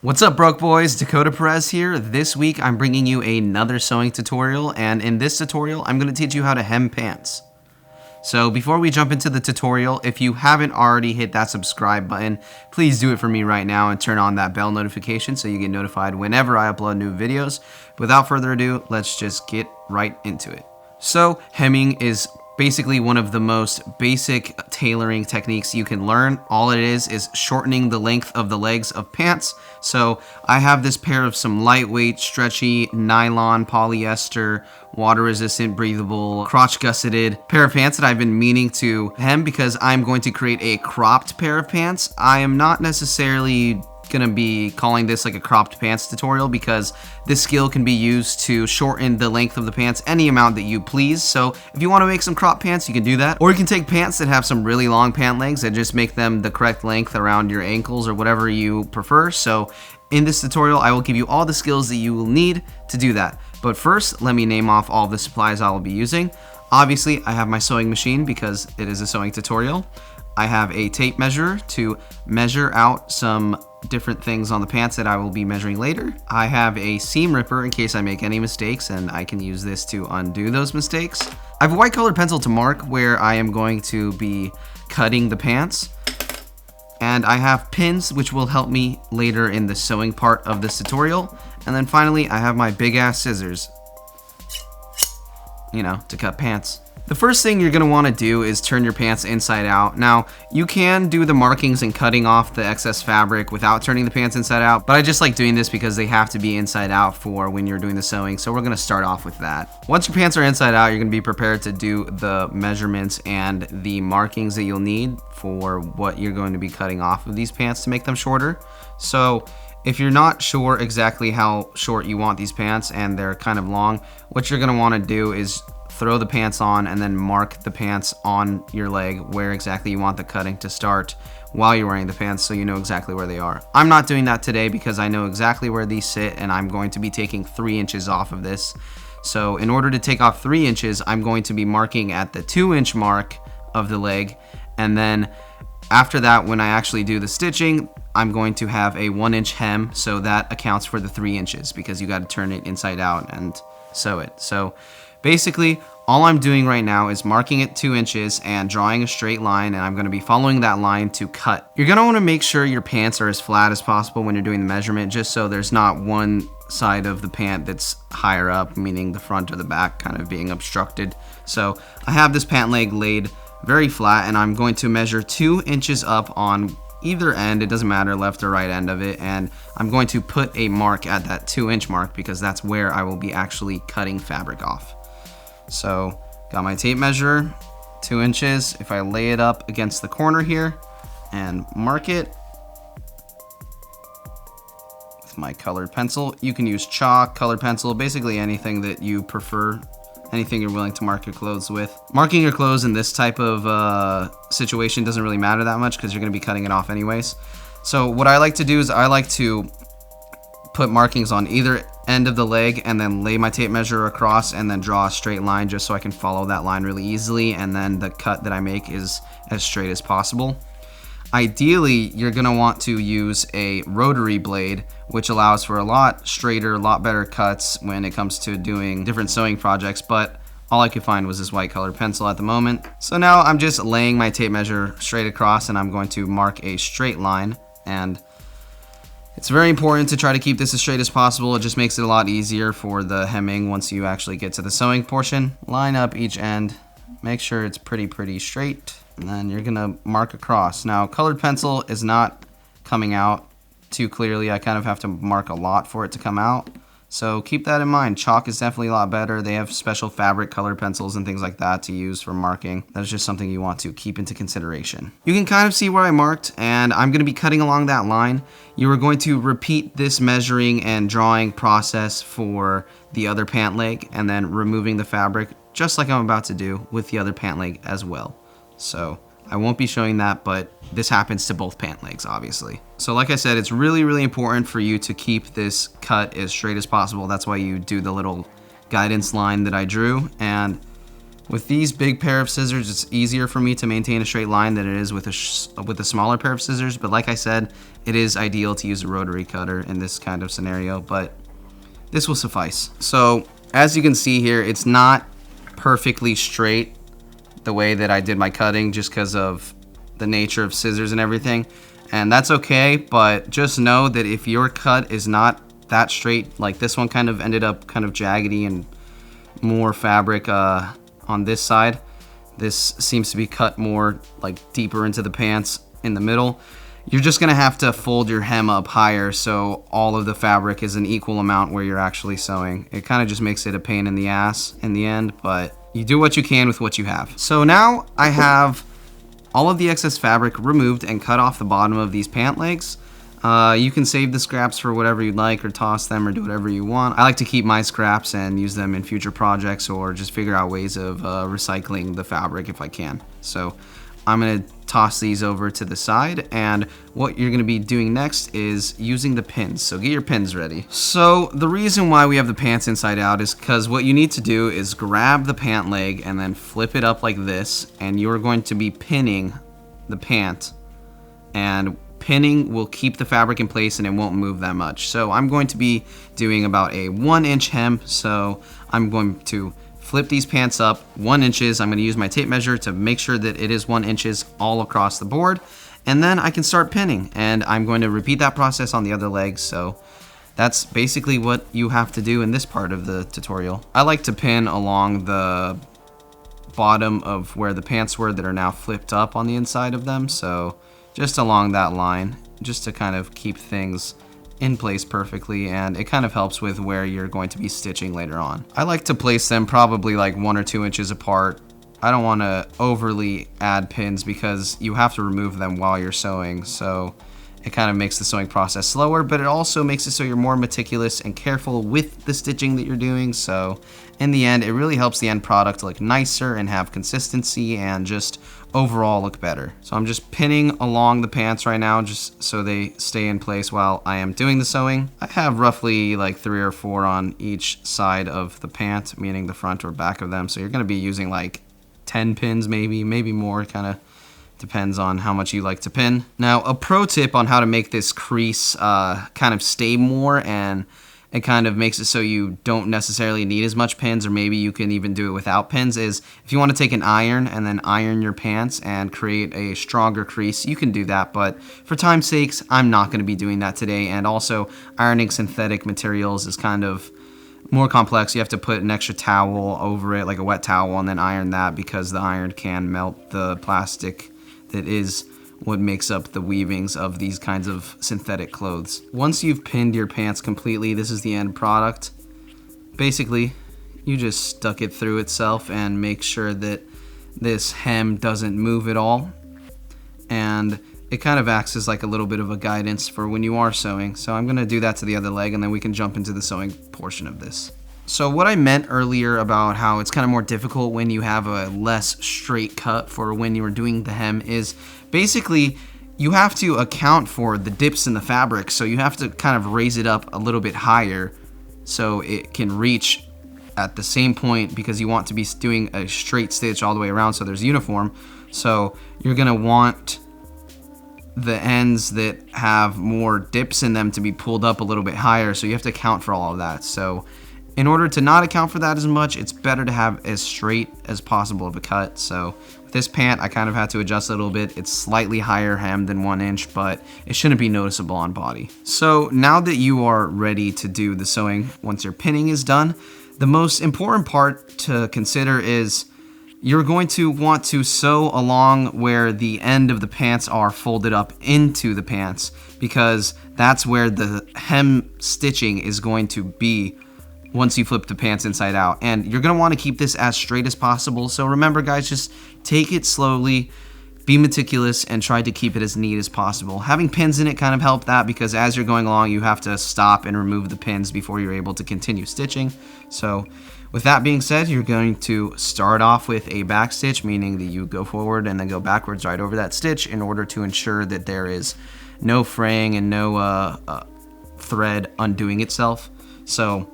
What's up, broke boys? Dakota Perez here. This week I'm bringing you another sewing tutorial, and in this tutorial I'm going to teach you how to hem pants. So before we jump into the tutorial, if you haven't already hit that subscribe button, please do it for me right now and turn on that bell notification so you get notified whenever I upload new videos. Without further ado, let's just get right into it. So hemming is basically one of the most basic tailoring techniques you can learn. All it is shortening the length of the legs of pants. So I have this pair of some lightweight, stretchy, nylon, polyester, water resistant, breathable, crotch gusseted pair of pants that I've been meaning to hem because I'm going to create a cropped pair of pants. I am not necessarily gonna be calling this like a cropped pants tutorial because this skill can be used to shorten the length of the pants any amount that you please. So if you want to make some cropped pants, you can do that, or you can take pants that have some really long pant legs and just make them the correct length around your ankles or whatever you prefer. So in this tutorial I will give you all the skills that you will need to do that. But first, let me name off all the supplies I will be using. Obviously I have my sewing machine because it is a sewing tutorial. I have a tape measure to measure out some different things on the pants that I will be measuring later. I have a seam ripper in case I make any mistakes, and I can use this to undo those mistakes. I have a white colored pencil to mark where I am going to be cutting the pants. And I have pins which will help me later in the sewing part of this tutorial. And then finally, I have my big ass scissors, to cut pants. The first thing you're going to want to do is turn your pants inside out. Now, you can do the markings and cutting off the excess fabric without turning the pants inside out, but I just like doing this because they have to be inside out for when you're doing the sewing, so we're going to start off with that. Once your pants are inside out, you're going to be prepared to do the measurements and the markings that you'll need for what you're going to be cutting off of these pants to make them shorter. So if you're not sure exactly how short you want these pants and they're kind of long, what you're going to want to do is throw the pants on and then mark the pants on your leg where exactly you want the cutting to start while you're wearing the pants so you know exactly where they are. I'm not doing that today because I know exactly where these sit and I'm going to be taking 3 inches off of this. So in order to take off 3 inches, I'm going to be marking at the 2-inch mark of the leg, and then after that, when I actually do the stitching, I'm going to have a 1-inch hem, so that accounts for the 3 inches because you got to turn it inside out and sew it. So basically, all I'm doing right now is marking it 2 inches and drawing a straight line, and I'm going to be following that line to cut. You're going to want to make sure your pants are as flat as possible when you're doing the measurement, just so there's not one side of the pant that's higher up, meaning the front or the back kind of being obstructed. So I have this pant leg laid very flat, and I'm going to measure 2 inches up on either end, it doesn't matter, left or right end of it, and I'm going to put a mark at that 2-inch mark because that's where I will be actually cutting fabric off. So got my tape measure, 2 inches. If I lay it up against the corner here and mark it with my colored pencil, you can use chalk, colored pencil, basically anything that you prefer, anything you're willing to mark your clothes with. Marking your clothes in this type of situation doesn't really matter that much because you're going to be cutting it off anyways. So what I like to do is I like to put markings on either end of the leg and then lay my tape measure across and then draw a straight line just so I can follow that line really easily, and then the cut that I make is as straight as possible. Ideally, you're going to want to use a rotary blade, which allows for a lot straighter, a lot better cuts when it comes to doing different sewing projects, but all I could find was this white colored pencil at the moment. So now I'm just laying my tape measure straight across and I'm going to mark a straight line, and it's very important to try to keep this as straight as possible. It just makes it a lot easier for the hemming once you actually get to the sewing portion. Line up each end, make sure it's pretty straight, and then you're gonna mark across. Now, colored pencil is not coming out too clearly. I kind of have to mark a lot for it to come out. So keep that in mind. Chalk is definitely a lot better. They have special fabric colored pencils and things like that to use for marking. That is just something you want to keep into consideration. You can kind of see where I marked, and I'm going to be cutting along that line. You are going to repeat this measuring and drawing process for the other pant leg and then removing the fabric just like I'm about to do with the other pant leg as well. So I won't be showing that, but this happens to both pant legs, obviously. So like I said, it's really important for you to keep this cut as straight as possible. That's why you do the little guidance line that I drew. And With these big pair of scissors, it's easier for me to maintain a straight line than it is with a smaller pair of scissors. But like I said, it is ideal to use a rotary cutter in this kind of scenario, but this will suffice. So as you can see here, it's not perfectly straight the way that I did my cutting just because of the nature of scissors and everything. And that's okay, but just know that if your cut is not that straight, like this one kind of ended up kind of jaggedy and more fabric on this side. This seems to be cut more like deeper into the pants in the middle. You're just gonna have to fold your hem up higher so all of the fabric is an equal amount where you're actually sewing. It kind of just makes it a pain in the ass in the end, but you do what you can with what you have. So now I have all of the excess fabric removed and cut off the bottom of these pant legs. You can save the scraps for whatever you'd like, or toss them, or do whatever you want. I like to keep my scraps and use them in future projects, or just figure out ways of recycling the fabric if I can. So I'm gonna toss these over to the side, and what you're gonna be doing next is using the pins. So get your pins ready. So the reason why we have the pants inside out is because what you need to do is grab the pant leg and then flip it up like this, and you're going to be pinning the pant, and pinning will keep the fabric in place and it won't move that much. So I'm going to be doing about a 1-inch hem. So I'm going to flip these pants up 1 inch. I'm going to use my tape measure to make sure that it is 1 inch all across the board. And then I can start pinning, and I'm going to repeat that process on the other leg. So that's basically what you have to do in this part of the tutorial. I like to pin along the bottom of where the pants were that are now flipped up on the inside of them. So just along that line, just to kind of keep things in place perfectly, and it kind of helps with where you're going to be stitching later on. I like to place them probably like 1 or 2 inches apart. I don't want to overly add pins because you have to remove them while you're sewing, so it kind of makes the sewing process slower, but it also makes it so you're more meticulous and careful with the stitching that you're doing. So in the end, it really helps the end product look nicer and have consistency and just overall look better. So I'm just pinning along the pants right now just so they stay in place while I am doing the sewing. I have roughly like 3 or 4 on each side of the pant, meaning the front or back of them. So you're going to be using like 10 pins, maybe more, kind of depends on how much you like to pin. Now, a pro tip on how to make this crease kind of stay more, and it kind of makes it so you don't necessarily need as much pins, or maybe you can even do it without pins, is if you want to take an iron and then iron your pants and create a stronger crease, you can do that. But for time's sakes, I'm not going to be doing that today. And also, ironing synthetic materials is kind of more complex. You have to put an extra towel over it, like a wet towel, and then iron that because the iron can melt the plastic that is what makes up the weavings of these kinds of synthetic clothes. Once you've pinned your pants completely, this is the end product. Basically, you just stuck it through itself and make sure that this hem doesn't move at all. And it kind of acts as like a little bit of a guidance for when you are sewing. So I'm gonna do that to the other leg, and then we can jump into the sewing portion of this. So what I meant earlier about how it's kind of more difficult when you have a less straight cut for when you are doing the hem is basically you have to account for the dips in the fabric. So you have to kind of raise it up a little bit higher so it can reach at the same point, because you want to be doing a straight stitch all the way around so there's uniform. So you're gonna want the ends that have more dips in them to be pulled up a little bit higher, so you have to account for all of that. So in order to not account for that as much, it's better to have as straight as possible of a cut. So with this pant, I kind of had to adjust a little bit. It's slightly higher hem than 1 inch, but it shouldn't be noticeable on body. So now that you are ready to do the sewing, once your pinning is done, the most important part to consider is you're going to want to sew along where the end of the pants are folded up into the pants, because that's where the hem stitching is going to be once you flip the pants inside out. And you're gonna wanna keep this as straight as possible. So remember guys, just take it slowly, be meticulous, and try to keep it as neat as possible. Having pins in it kind of help that, because as you're going along, you have to stop and remove the pins before you're able to continue stitching. So with that being said, you're going to start off with a back stitch, meaning that you go forward and then go backwards right over that stitch in order to ensure that there is no fraying and no thread undoing itself. So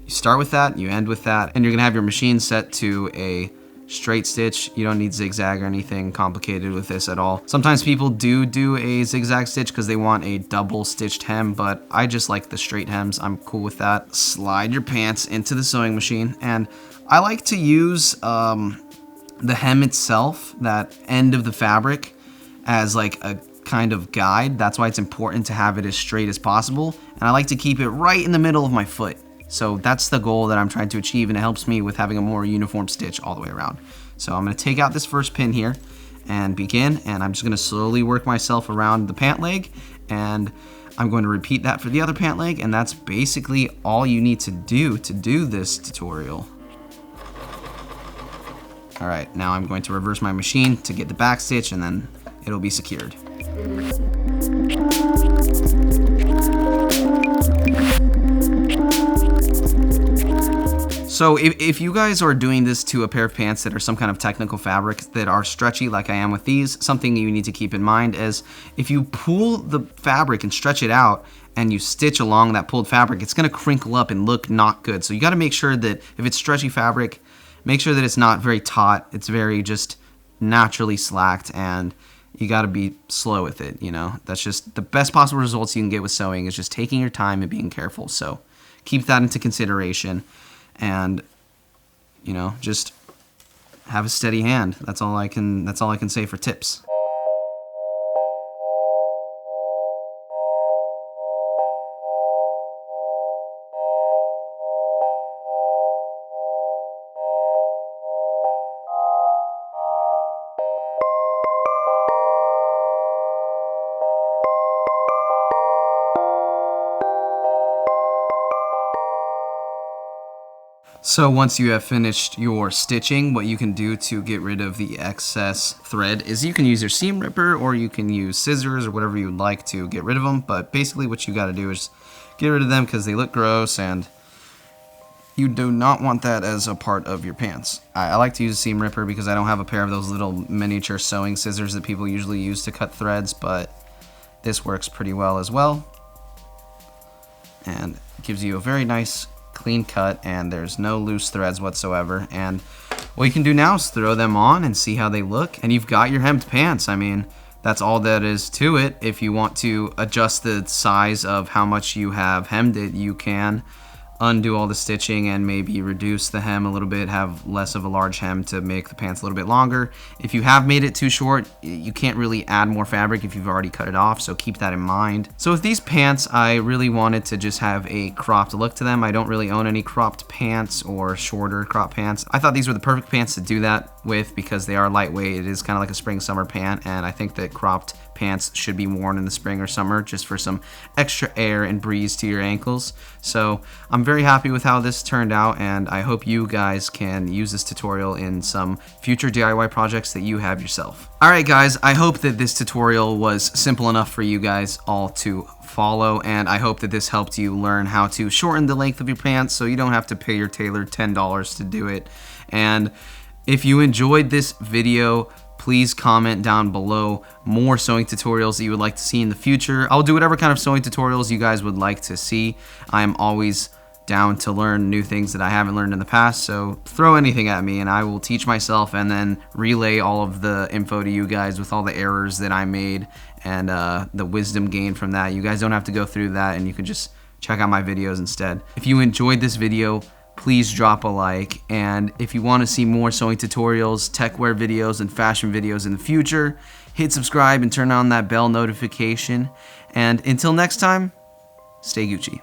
you start with that, you end with that, and you're gonna have your machine set to a straight stitch. You don't need zigzag or anything complicated with this at all. Sometimes people do a zigzag stitch because they want a double stitched hem, but I just like the straight hems. I'm cool with that. Slide your pants into the sewing machine, and I like to use the hem itself, that end of the fabric, as like a kind of guide. That's why it's important to have it as straight as possible, and I like to keep it right in the middle of my foot. So that's the goal that I'm trying to achieve, and it helps me with having a more uniform stitch all the way around. So I'm going to take out this first pin here and begin, and I'm just going to slowly work myself around the pant leg, and I'm going to repeat that for the other pant leg, and that's basically all you need to do this tutorial. Alright, now I'm going to reverse my machine to get the back stitch, and then it'll be secured. So if you guys are doing this to a pair of pants that are some kind of technical fabric that are stretchy like I am with these, something you need to keep in mind is if you pull the fabric and stretch it out and you stitch along that pulled fabric, it's going to crinkle up and look not good. So you got to make sure that if it's stretchy fabric, make sure that it's not very taut. It's very just naturally slacked, and you got to be slow with it, you know. That's just the best possible results you can get with sewing, is just taking your time and being careful. So keep that into consideration. And, you know, just have a steady hand. That's all I can say for tips. So once you have finished your stitching, what you can do to get rid of the excess thread is you can use your seam ripper, or you can use scissors or whatever you would like to get rid of them. But basically what you got to do is get rid of them because they look gross, and you do not want that as a part of your pants. I like to use a seam ripper because I don't have a pair of those little miniature sewing scissors that people usually use to cut threads, but this works pretty well as well, and gives you a very nice clean cut, and there's no loose threads whatsoever. And what you can do now is throw them on and see how they look, and you've got your hemmed pants. I mean, that's all that is to it. If you want to adjust the size of how much you have hemmed it, you can undo all the stitching and maybe reduce the hem a little bit, have less of a large hem to make the pants a little bit longer. If you have made it too short, you can't really add more fabric if you've already cut it off, so keep that in mind. So with these pants, I really wanted to just have a cropped look to them. I don't really own any cropped pants or shorter cropped pants. I thought these were the perfect pants to do that with because they are lightweight. It is kind of like a spring summer pant, and I think that cropped pants should be worn in the spring or summer just for some extra air and breeze to your ankles. So I'm very happy with how this turned out, and I hope you guys can use this tutorial in some future DIY projects that you have yourself. Alright guys, I hope that this tutorial was simple enough for you guys all to follow, and I hope that this helped you learn how to shorten the length of your pants so you don't have to pay your tailor $10 to do it. And if you enjoyed this video, please comment down below more sewing tutorials that you would like to see in the future. I'll do whatever kind of sewing tutorials you guys would like to see. I'm always down to learn new things that I haven't learned in the past, so throw anything at me and I will teach myself and then relay all of the info to you guys with all the errors that I made and the wisdom gained from that. You guys don't have to go through that, and you can just check out my videos instead. If you enjoyed this video, please drop a like, and if you want to see more sewing tutorials, techwear videos, and fashion videos in the future, hit subscribe and turn on that bell notification. And until next time, stay Gucci.